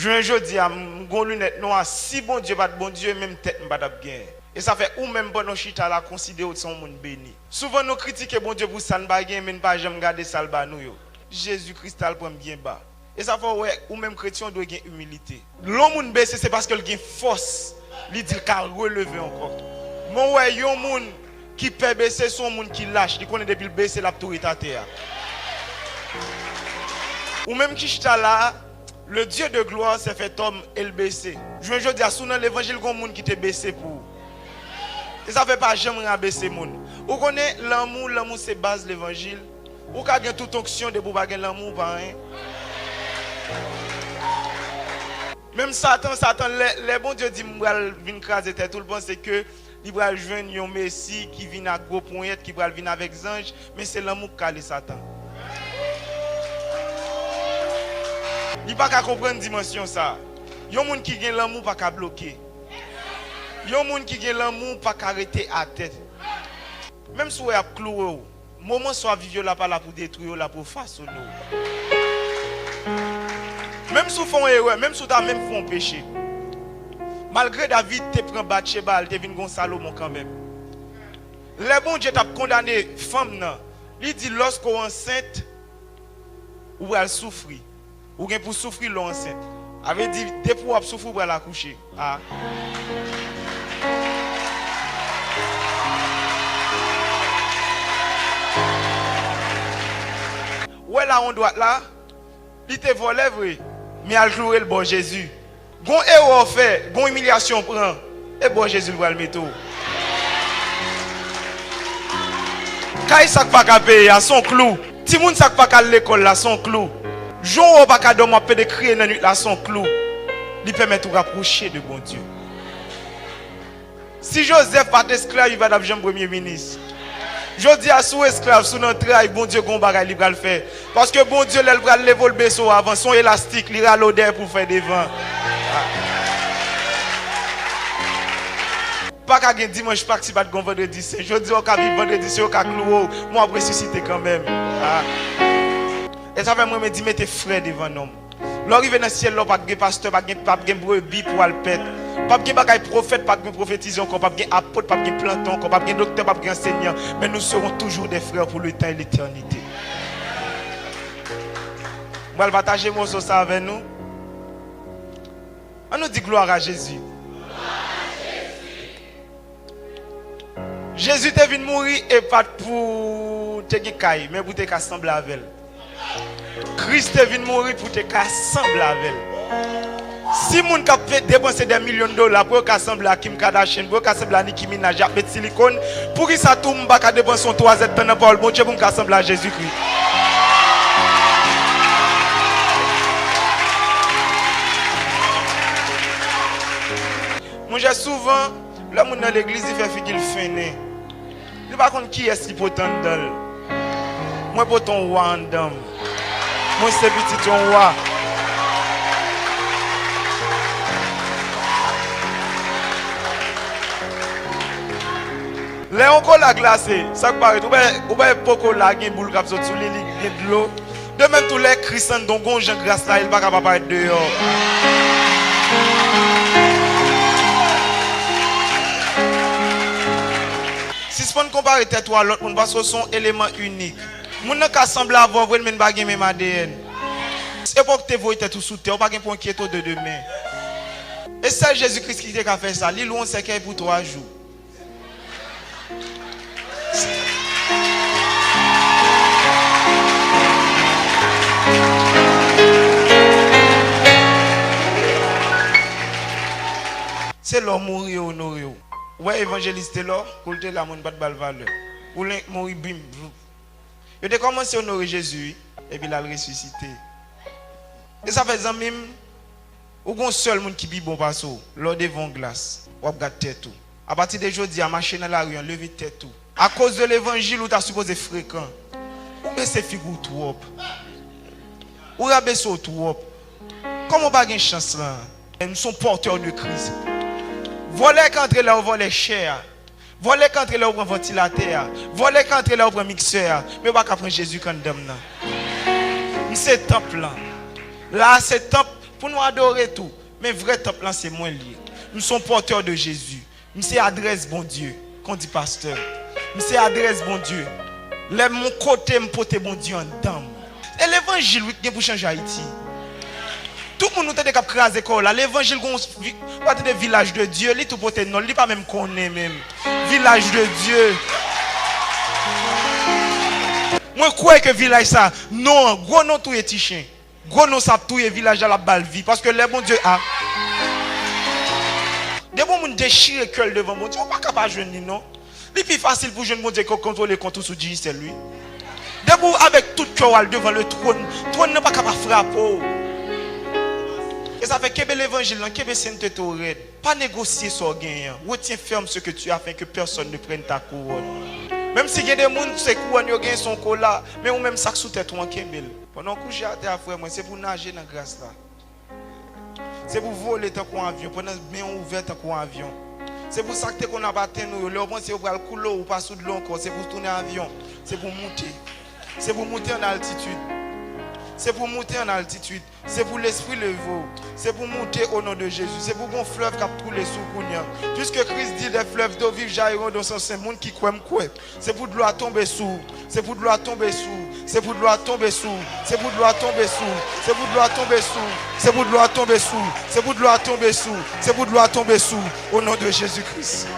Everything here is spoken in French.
Je un jodi à gon lunette noire, si bon Dieu pas de bon Dieu, même tête m'pas d'ap gain. Et ça fait ou même bon chita la considérer son monde béni. Souvent nous critiquons bon Dieu pour ça n'pas gain, mais pas jamais garder ça le bas nous yo. Jésus-Christ a le prend bien bas. Et ça fait ouais, ou même chrétien doit gagner humilité. L'homme moun baissé c'est parce qu'il gagne force, il dit qu'il relever encore. Mon ouais, yon moun qui peut baisser son monde qui lâche, il connaît depuis le baisser l'autorité à terre. Ou même qui chita là, le Dieu de gloire s'est fait homme et le baisser. Je veux dire, sous l'évangile, il y a des gens qui te baissé pour. Et ça ne fait pas jamais rabaisser les gens. Vous connaissez l'amour c'est base de l'évangile. Vous avez toute onction de vous avoir l'amour par rien. Même Satan, les bons Dieu dit qu'il vient craser tout le monde, c'est que il va joindre un Messie qui vient à gros point, qui va venir avec les anges, mais c'est l'amour qui a Satan. Il n'y a pas qu'à comprendre la dimension ça. Il y a des gens qui ont l'amour pas qu'à bloquer. Il y a des gens qui ont l'amour pas qu'à arrêter à tête. Même si vous avez cloué, moment soit vivre là pas là pour détruire là pour façonner. Même si vous faites erreur, même si vous avez même fait un péché. Malgré David te prend Bathsheba, te vient gon Salomon quand même. Le bon Dieu t'a condamné femme nan. Il dit lorsqu'on est enceinte ou elle souffre. Ou bien pour souffrir l'enceinte. Avait dit dès pour souffrir pour l'accoucher. Ah. Ouais là on doit là. Il te volé vrai. Mais elle jouer le bon Jésus. Gon erreur fait, gon humiliation prend. Et bon Jésus va le mettre. Quand il sac pas qu'à payer à son clou. Ti moun sac pas qu'à l'école là son clou. Jean pas qu'à dormir peut de crier dans nuit là son clou. Il permet de rapprocher de bon Dieu. Si Joseph pas esclave, il va devenir premier ministre. Je dis à sous esclave, sous notre travail, bon Dieu, bon bagay, il va le faire. Parce que bon Dieu, il va lever le vaisseau avant, son élastique, il va l'odeur pour faire des vents. Pas qu'à gagner dimanche, pas que si pas de vendredi saint. Je dis au cas vivre vendredi saint, au cas cloué, moi après ressusciter quand même. Et ça fait moi me dire mettez frère devant nous. L'arrivée dans le ciel là pas de pasteur, pas de brebis pour le pète. Pas de bagay prophète, pas de prophétiser encore, pas de apôtre, pas de planton, encore pas de docteur, pas de enseignant, mais nous serons toujours des frères pour le temps et l'éternité. Moi je vais partager mon ça avec nous. On nous dit gloire à Jésus. Jésus est venu mourir et pas pour te cailler, mais pour te assembler avec elle. Christ est venu mourir pour te assembler avec elle. Si moun ka fait dépenser des millions de dollars pour assembler à Kim Kardashian, pour assembler à Nicki Minaj, à mettre silicone, pour qui ça tombe pas ka dépenser son 3 Z pendant Paul, bon Dieu pour assembler à Jésus-Christ. Moi j'ai souvent là moun dans l'église il fait qu'il fini. Il pas contre qui est-ce qui peut t'entendre. Moi pour ton roi en dame. Moi c'est petit ton roi. Les encore la glacée, ça paraît ou bien poko la gen boule cap sous les de l'eau. De même tous les chrétiens dont gon Jean grâce là, il pas capable paraître dehors. Si ce qu'on compare tête à l'autre monde parce que sont éléments uniques. Moun nan ka semble avoir vraiment pas gen même ADN. C'est pour que tu vois tête sous terre, pas gen pour inquiéter de demain. Et c'est Jésus-Christ qui t'a fait ça, il loin c'est pour 3 jours. C'est l'homme mourir honoré. Ouais, évangéliste là, pour le la monde pas de balle valeur. Pour le mourir bim. Il a commencé à honorer Jésus et puis il a ressuscité. Et ça fait même ou gon seul monde qui bi bon passo, lors devant glace, ou regarde tête tout. À partir de aujourd'hui, à marcher dans la rue, lever tête tout. À cause de l'évangile où tu as supposé fréquent. Ou baisser figure trop. Ou rabaisser trop. Comment pas une chance là? Nous sommes porteurs de Christ. Voler qu'entre là, on vole cher. Voler qu'entre là, on prend ventilateur. Voler qu'entre là, on prend mixeur. Mais pas qu'à prendre Jésus quand dame là. C'est temple là. Là, c'est temple Pour nous adorer tout. Mais vrai temple là, c'est moins lié. Nous sommes porteurs de Jésus. Nous sommes adresse bon Dieu. Qu'on dit pasteur. Nous sommes adresse bon Dieu. Lève mon côté, me porter bon Dieu en dame. Et l'évangile, oui, qui pour changer Haïti. Tout le monde nous a crasé là. L'évangile, c'est des villages de Dieu. Il tout porté non, il pas même connaît même. Village de Dieu. Moi, je crois que village ça, non, gros non tout est chien. Gros non ça tout est village à la balle vie. Parce que le bon Dieu a. Des bons gens déchirent le cœur devant mon Dieu. On n'est pas capable de jouer, non. C'est plus facile pour jeune bon Dieu qu'on contrôle les comptes sous Dieu, c'est lui. Debout avec tout cœur devant le trône. Le trône n'est pas capable de frapper. Et ça fait que l'évangile, que sainteté au raid. Pas négocier sur gain. Retiens ferme ce que tu as afin que personne ne prenne ta couronne. Même si il y a des gens qui ont son cola, mais ou même ça sous tête ou en kembel. Pendant que j'ai été à frère, c'est pour nager dans la grâce là. C'est pour voler tant qu'on avion, pendant bien ouvert tant qu'on avion. C'est pour ça que qu'on a battu nous, le bon c'est pour le couloir ou pas sous de l'eau encore, c'est pour tourner avion, c'est pour monter. C'est pour monter en altitude. C'est pour monter en altitude. C'est pour l'esprit levé. C'est pour monter au nom de Jésus. C'est pour un fleuve qui a coulé sous Kounia. Puisque Christ dit des fleuves d'eau vive jailliront dans son sein. Monde qui croit. C'est pour de l'eau à tomber sous. C'est pour de l'eau à tomber sous. C'est pour de l'eau à tomber sous. C'est pour de l'eau à tomber sous. C'est pour de l'eau à tomber sous. C'est pour de l'eau à tomber sous. C'est pour de l'eau à tomber sous. C'est pour de l'eau à tomber sous. Au nom de Jésus-Christ.